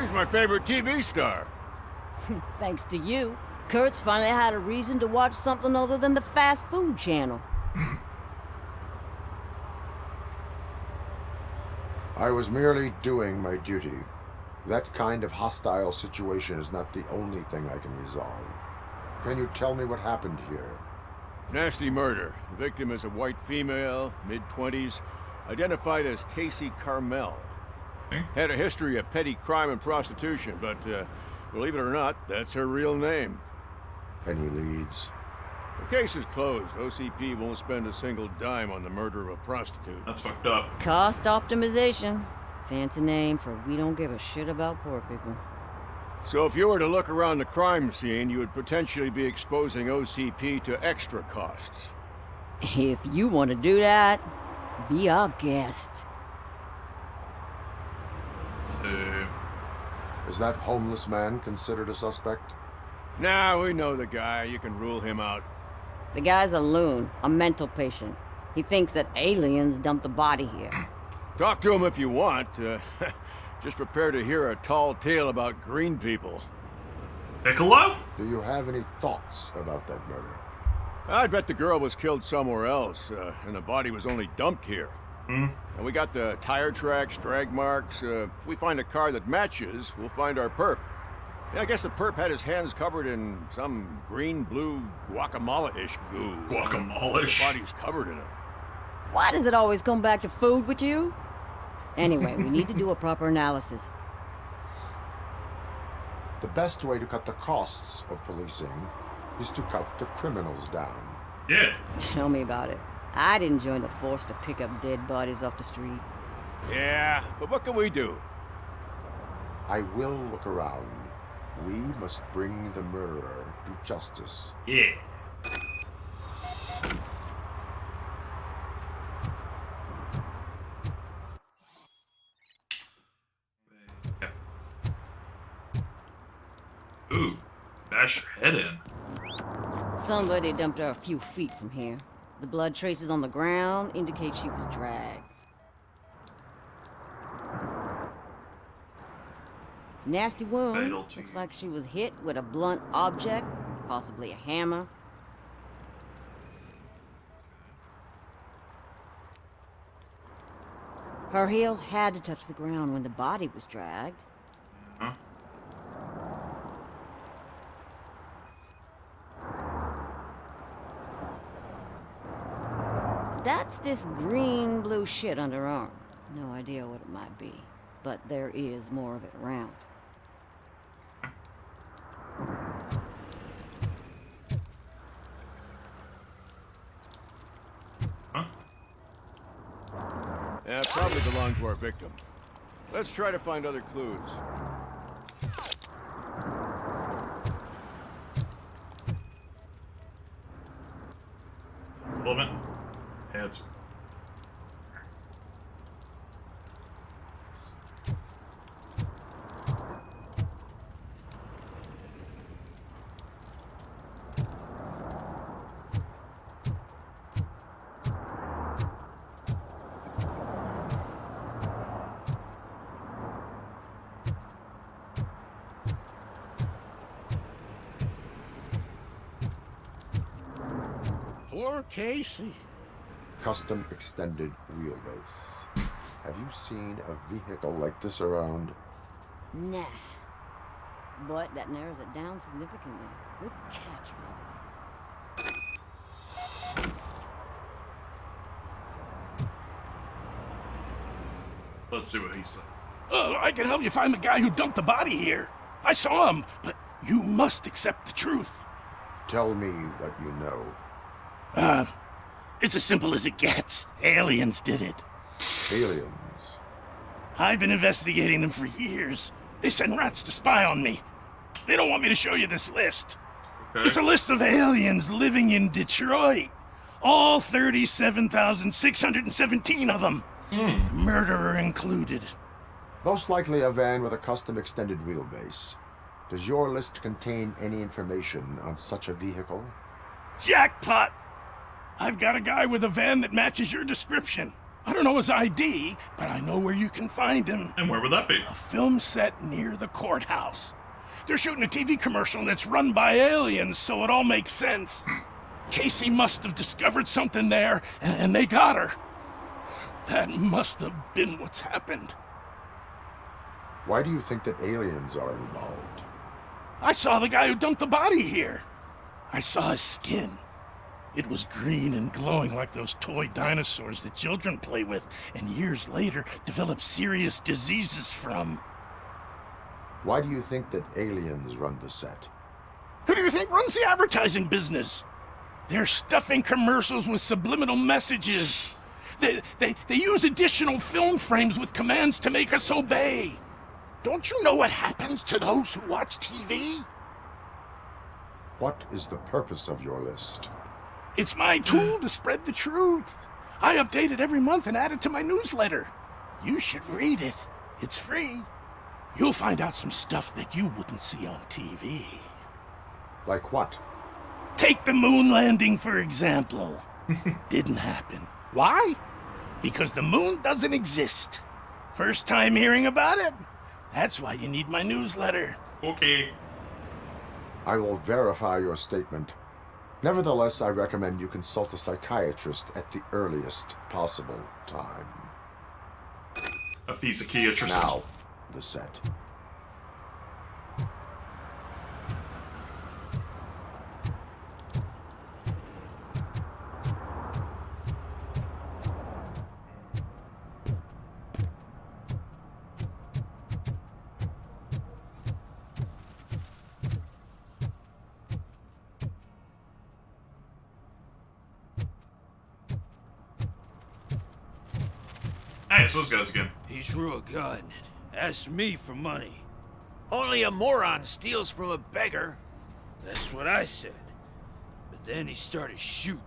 He's my favorite TV star. Thanks to you, Kurt's finally had a reason to watch something other than the fast food channel. I was merely doing my duty. That kind of hostile situation is not the only thing I can resolve. Can you tell me what happened here? Nasty murder. The victim is a white female, mid-20s, identified as Casey Carmel. Had a history of petty crime and prostitution, but believe it or not, that's her real name. Any leads? The case is closed. OCP won't spend a single dime on the murder of a prostitute. That's fucked up. Cost optimization. Fancy name for we don't give a shit about poor people. So if you were to look around the crime scene, you would potentially be exposing OCP to extra costs. If you want to do that, be our guest. Is that homeless man considered a suspect? Nah, we know the guy. You can rule him out. The guy's a loon, a mental patient. He thinks that aliens dumped the body here. Talk to him if you want. Just prepare to hear a tall tale about green people. Piccolo? Do you have any thoughts about that murder? I bet the girl was killed somewhere else, and the body was only dumped here. And we got the tire tracks, drag marks. If we find a car that matches, we'll find our perp. Yeah, I guess the perp had his hands covered in some green-blue guacamole-ish goo. Guacamole-ish? The body's covered in it. Why does it always come back to food with you? Anyway, we need to do a proper analysis. The best way to cut the costs of policing is to cut the criminals down. Yeah. Tell me about it. I didn't join the force to pick up dead bodies off the street. Yeah, but what can we do? I will look around. We must bring the murderer to justice. Yeah. Ooh, bash your head in. Somebody dumped her a few feet from here. The blood traces on the ground indicate she was dragged. Nasty wound. Fatal to Looks you. like she was hit with a blunt object, possibly a hammer. Her heels had to touch the ground when the body was dragged. Huh? That's this green-blue shit under her arm. No idea what it might be, but there is more of it around. Huh? Yeah, probably belonged to our victim. Let's try to find other clues. Woman. Heads. Poor Casey. Custom extended wheelbase. Have you seen a vehicle like this around? Nah. But that narrows it down significantly. Good catch, Rob. Let's see what he said. I can help you find the guy who dumped the body here. I saw him, but you must accept the truth. Tell me what you know. It's as simple as it gets. Aliens did it. Aliens. I've been investigating them for years. They send rats to spy on me. They don't want me to show you this list. Okay. It's a list of aliens living in Detroit. All 37,617 of them. The murderer included. Most likely a van with a custom extended wheelbase. Does your list contain any information on such a vehicle? Jackpot! I've got a guy with a van that matches your description. I don't know his ID, but I know where you can find him. And where would that be? A film set near the courthouse. They're shooting a TV commercial that's run by aliens, so it all makes sense. Casey must have discovered something there, and they got her. That must have been what's happened. Why do you think that aliens are involved? I saw the guy who dumped the body here. I saw his skin. It was green and glowing like those toy dinosaurs that children play with and years later develop serious diseases from. Why do you think that aliens run the set? Who do you think runs the advertising business? They're stuffing commercials with subliminal messages. They use additional film frames with commands to make us obey. Don't you know what happens to those who watch TV? What is the purpose of your list? It's my tool to spread the truth. I update it every month and add it to my newsletter. You should read it. It's free. You'll find out some stuff that you wouldn't see on TV. Like what? Take the moon landing, for example. Didn't happen. Why? Because the moon doesn't exist. First time hearing about it? That's why you need my newsletter. Okay. I will verify your statement. Nevertheless, I recommend you consult a psychiatrist at the earliest possible time. A psychiatrist. Now, the set. Hey, it's those guys again. He drew a gun and asked me for money. Only a moron steals from a beggar. That's what I said. But then he started shooting.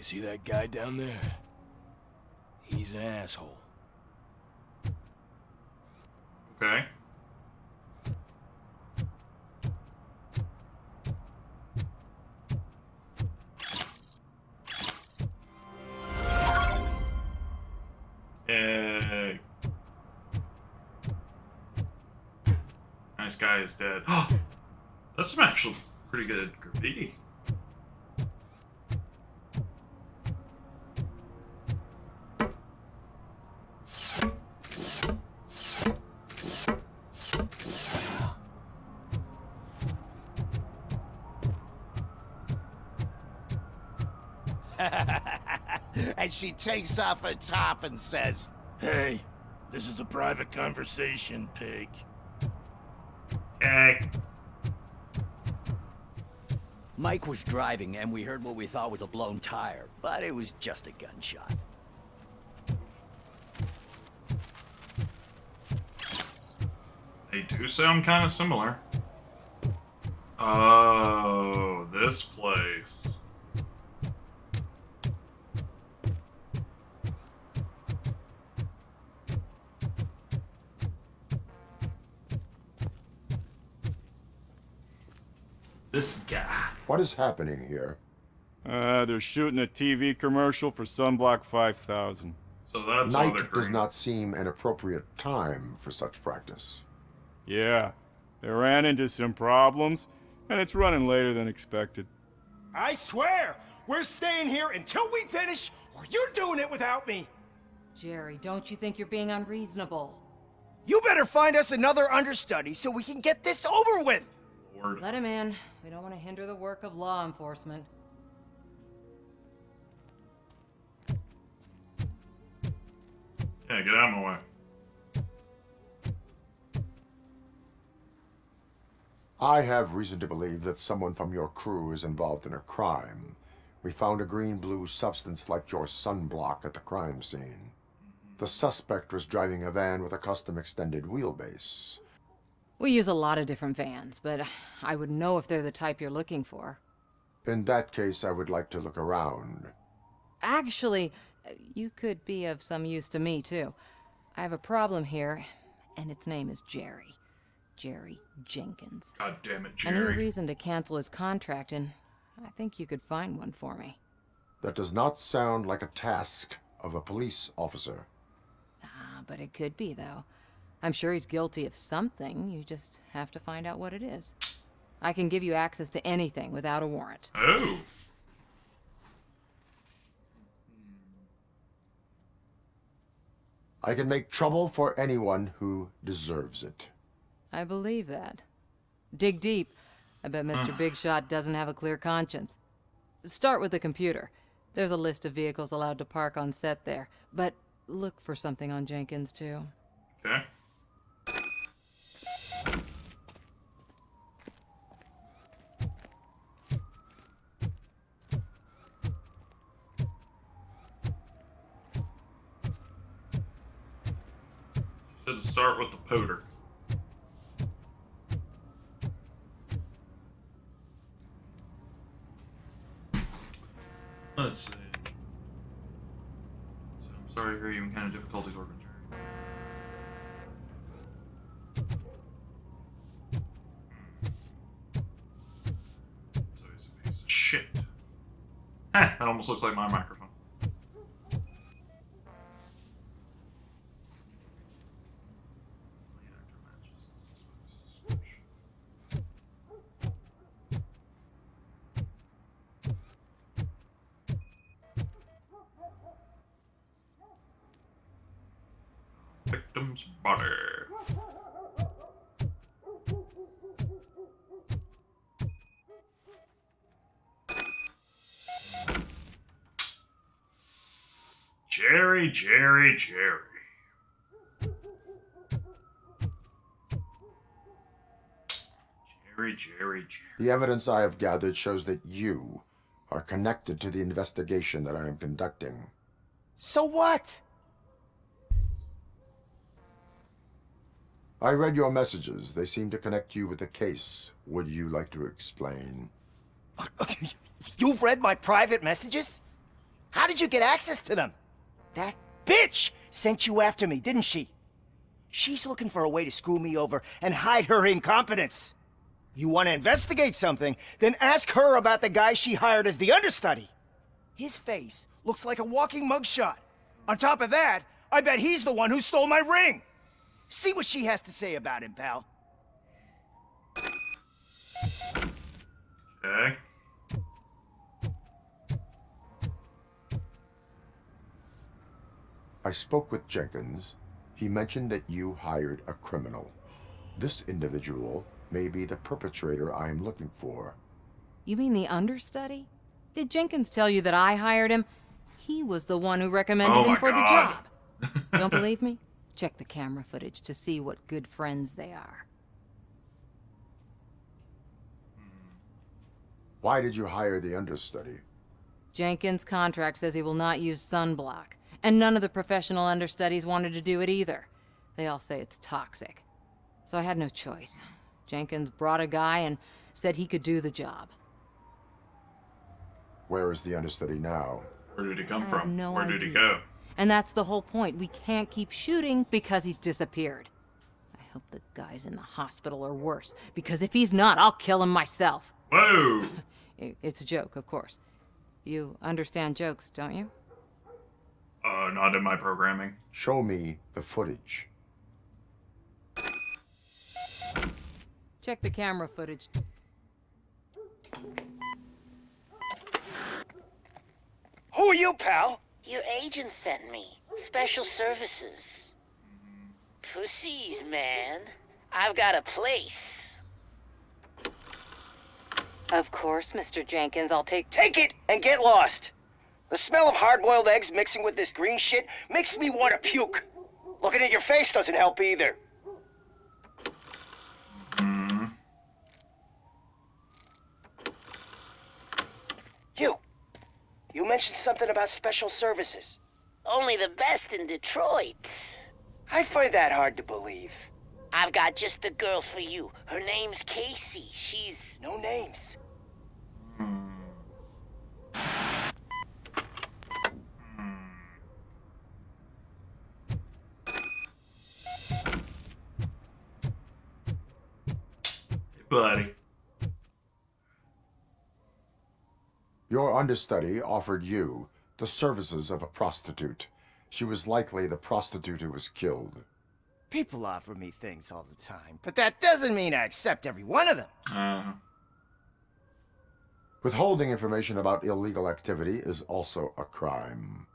See that guy down there? He's an asshole. Okay. Nice guy is dead. That's some actual pretty good graffiti. And she takes off her top and says, Hey, this is a private conversation, pig. Mike was driving and we heard what we thought was a blown tire, but it was just a gunshot. They do sound kind of similar. Oh, this place. This guy. What is happening here? They're shooting a TV commercial for Sunblock 5000. So that's why Night they're does green. not seem an appropriate time for such practice. Yeah, they ran into some problems, and it's running later than expected. I swear, we're staying here until we finish, or you're doing it without me. Jerry, don't you think you're being unreasonable? You better find us another understudy so we can get this over with. Lord. Let him in. We don't want to hinder the work of law enforcement. Yeah, get out of my way. I have reason to believe that someone from your crew is involved in a crime. We found a green-blue substance like your sunblock at the crime scene. The suspect was driving a van with a custom extended wheelbase. We use a lot of different vans, but I wouldn't know if they're the type you're looking for. In that case, I would like to look around. Actually, you could be of some use to me, too. I have a problem here, and its name is Jerry. Jerry Jenkins. God damn it, I need a Jerry. reason to cancel his contract, and I think you could find one for me. That does not sound like a task of a police officer. But it could be, though. I'm sure he's guilty of something. You just have to find out what it is. I can give you access to anything without a warrant. Oh. I can make trouble for anyone who deserves it. I believe that. Dig deep. I bet Mr. Big Shot doesn't have a clear conscience. Start with the computer. There's a list of vehicles allowed to park on set there. But look for something on Jenkins, too. Okay. Said to start with the poder. Let's see. So I'm sorry to hear you encountered difficulties working, Jerry. So he's a piece of shit. That almost looks like my microphone. Victim's body. Jerry, Jerry, Jerry. Jerry, Jerry, Jerry. The evidence I have gathered shows that you are connected to the investigation that I am conducting. So what? I read your messages. They seem to connect you with the case. Would you like to explain? You've read my private messages? How did you get access to them? That bitch sent you after me, didn't she? She's looking for a way to screw me over and hide her incompetence. You want to investigate something, then ask her about the guy she hired as the understudy. His face looks like a walking mugshot. On top of that, I bet he's the one who stole my ring. See what she has to say about him, pal. Okay. I spoke with Jenkins. He mentioned that you hired a criminal. This individual may be the perpetrator I am looking for. You mean the understudy? Did Jenkins tell you that I hired him? He was the one who recommended him for the job. Don't believe me? Check the camera footage to see what good friends they are. Why did you hire the understudy? Jenkins' contract says he will not use sunblock, and none of the professional understudies wanted to do it either. They all say it's toxic. So I had no choice. Jenkins brought a guy and said he could do the job. Where is the understudy now? Where did he come I from? have no Where did he idea. go? And that's the whole point. We can't keep shooting because he's disappeared. I hope the guy's in the hospital or worse, because if he's not, I'll kill him myself. Whoa! It's a joke, of course. You understand jokes, don't you? Not in my programming. Show me the footage. Check the camera footage. Who are you, pal? Your agent sent me. Special services. Pussies, man. I've got a place. Of course, Mr. Jenkins, I'll take... Take it and get lost. The smell of hard-boiled eggs mixing with this green shit makes me want to puke. Looking at your face doesn't help either. You mentioned something about special services. Only the best in Detroit. I find that hard to believe. I've got just the girl for you. Her name's Casey. She's... No names. Buddy. Your understudy offered you the services of a prostitute. She was likely the prostitute who was killed. People offer me things all the time, but that doesn't mean I accept every one of them. Withholding information about illegal activity is also a crime.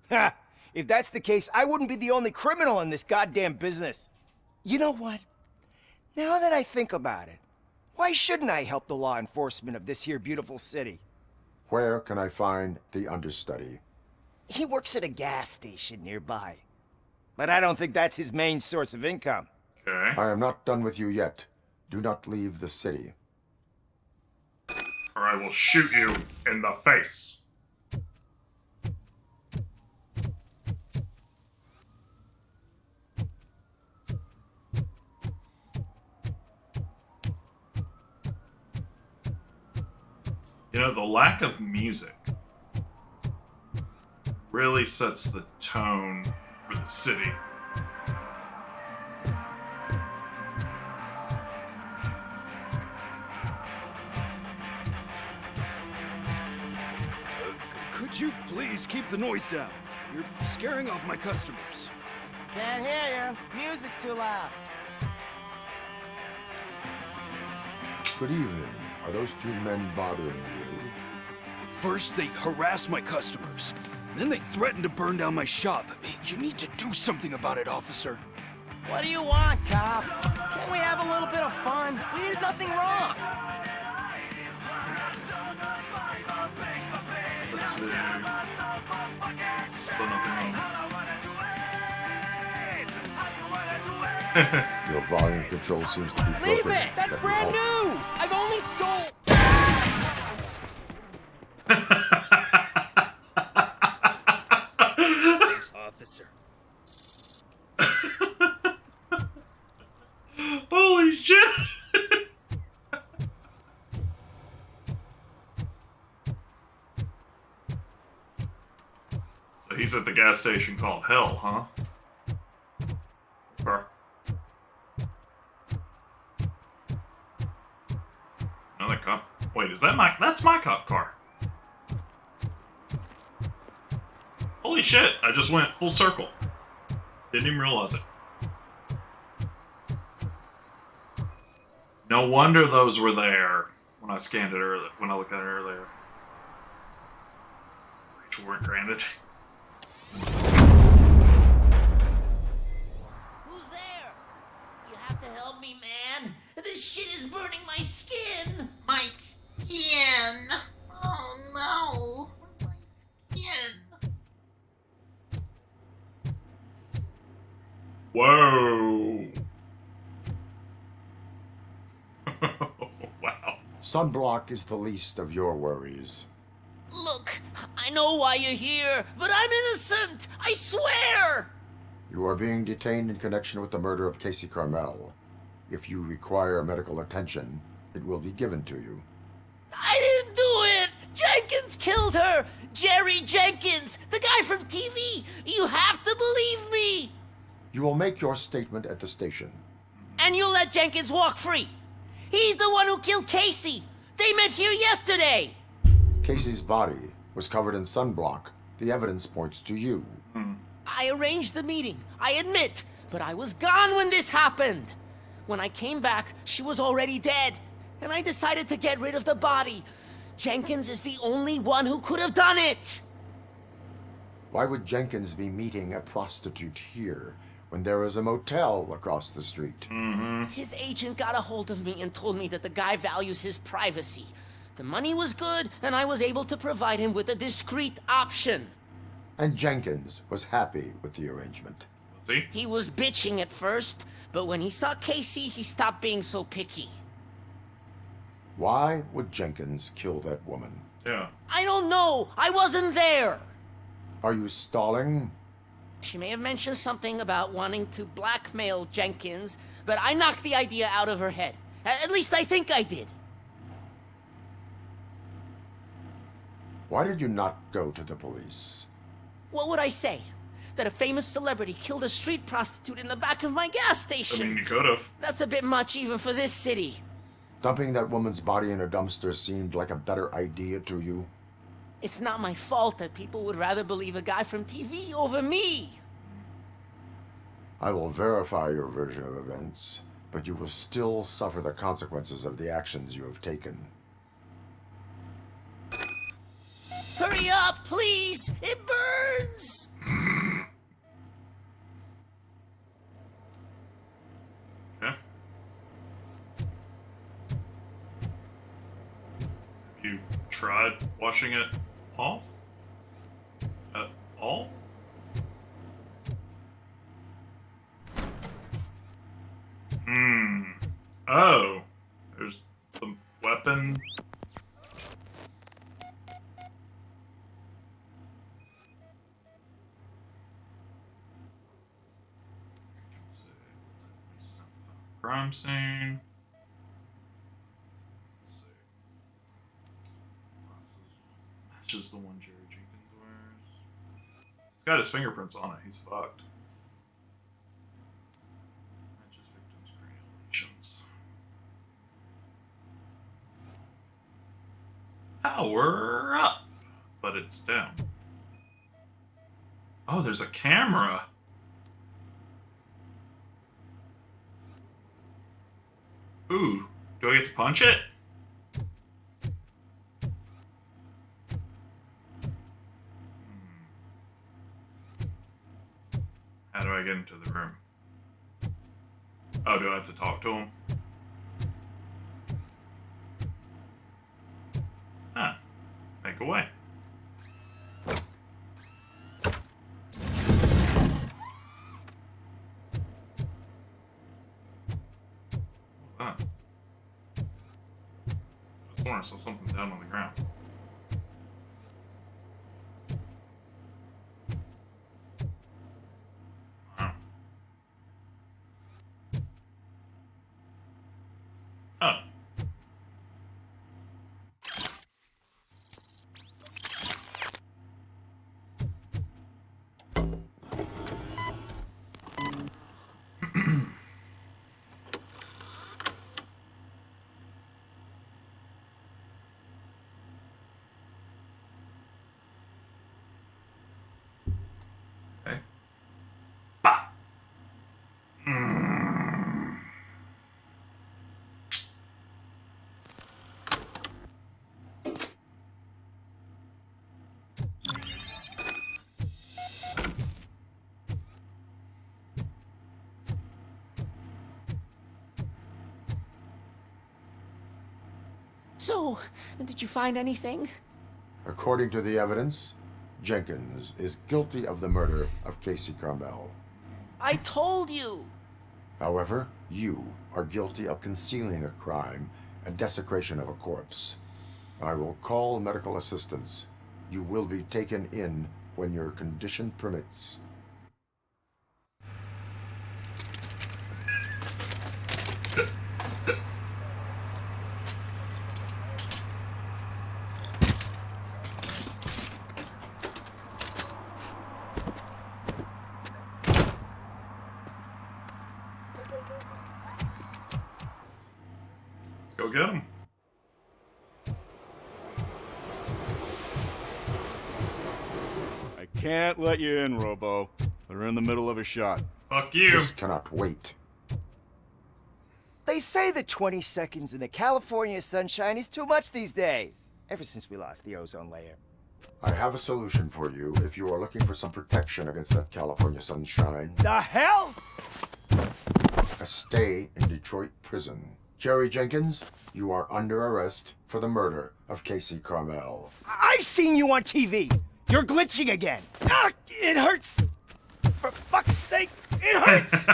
Ha! If that's the case, I wouldn't be the only criminal in this goddamn business. You know what? Now that I think about it, why shouldn't I help the law enforcement of this here beautiful city? Where can I find the understudy? He works at a gas station nearby. But I don't think that's his main source of income. Okay. I am not done with you yet. Do not leave the city. Or I will shoot you in the face. You know, the lack of music really sets the tone for the city. Could you please keep the noise down? You're scaring off my customers. Can't hear you. Music's too loud. Good evening. Are those two men bothering you? First, they harass my customers. Then they threaten to burn down my shop. You need to do something about it, officer. What do you want, cop? Can't we have a little bit of fun? We did nothing wrong. Let's see. Still nothing wrong. Your volume control seems to be broken. Leave it! That's brand new! I've only stole... Thanks, officer. Holy shit! So he's at the gas station called Hell, huh? Okay. Another cop. Wait, is that my... That's my cop car. Holy shit, I just went full circle. Didn't even realize it. No wonder those were there when I scanned it earlier, when I looked at it earlier. Which weren't granted. Who's there? You have to help me, man. This shit is burning my skin. My skin? Oh no. My skin. Whoa. Wow. Sunblock is the least of your worries. Look, I know why you're here, but I'm innocent. I swear. You are being detained in connection with the murder of Casey Carmel. If you require medical attention, it will be given to you. I didn't do it. Jenkins killed her. Jerry Jenkins, the guy from TV. You have to believe me. You will make your statement at the station. And you'll let Jenkins walk free. He's the one who killed Casey. They met here yesterday. Casey's body was covered in sunblock. The evidence points to you. I arranged the meeting, I admit, but I was gone when this happened. When I came back, she was already dead, and I decided to get rid of the body. Jenkins is the only one who could have done it. Why would Jenkins be meeting a prostitute here when there is a motel across the street? His agent got a hold of me and told me that the guy values his privacy. The money was good, and I was able to provide him with a discreet option. And Jenkins was happy with the arrangement. See? He was bitching at first, but when he saw Casey, he stopped being so picky. Why would Jenkins kill that woman? Yeah. I don't know. I wasn't there. Are you stalling? She may have mentioned something about wanting to blackmail Jenkins, but I knocked the idea out of her head. At least I think I did. Why did you not go to the police? What would I say? That a famous celebrity killed a street prostitute in the back of my gas station? I mean, you could have. That's a bit much even for this city. Dumping that woman's body in a dumpster seemed like a better idea to you? It's not my fault that people would rather believe a guy from TV over me. I will verify your version of events, but you will still suffer the consequences of the actions you have taken. Hurry up, please! It burns! Okay. Have you tried washing it off? At all? Oh. There's the weapon. Crime scene. Let's see. Matches the one Jerry Jenkins wears. He's got his fingerprints on it. He's fucked. Matches victims' creations. Power up, but it's down. Oh, there's a camera. Ooh, do I get to punch it? How do I get into the room? Oh, do I have to talk to him? Huh. Make away. I sworn I saw something down on the ground. Wow. Oh. Okay. Bah! So, did you find anything? According to the evidence, Jenkins is guilty of the murder of Casey Carmel. I told you! However, you are guilty of concealing a crime and desecration of a corpse. I will call medical assistance. You will be taken in when your condition permits. Let's go get him. I can't let you in, Robo. They're in the middle of a shot. Fuck you. This cannot wait. They say that 20 seconds in the California sunshine is too much these days. Ever since we lost the ozone layer. I have a solution for you if you are looking for some protection against that California sunshine. The hell? A stay in Detroit prison. Jerry Jenkins, you are under arrest for the murder of Casey Carmel. I seen you on TV. You're glitching again. Ah, it hurts. For fuck's sake, it hurts.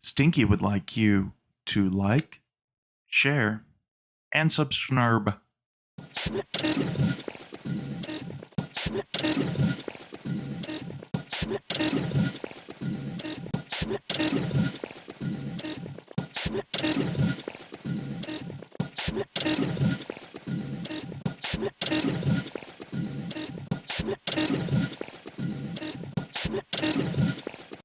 Stinky would like you to like, share, and subscribe.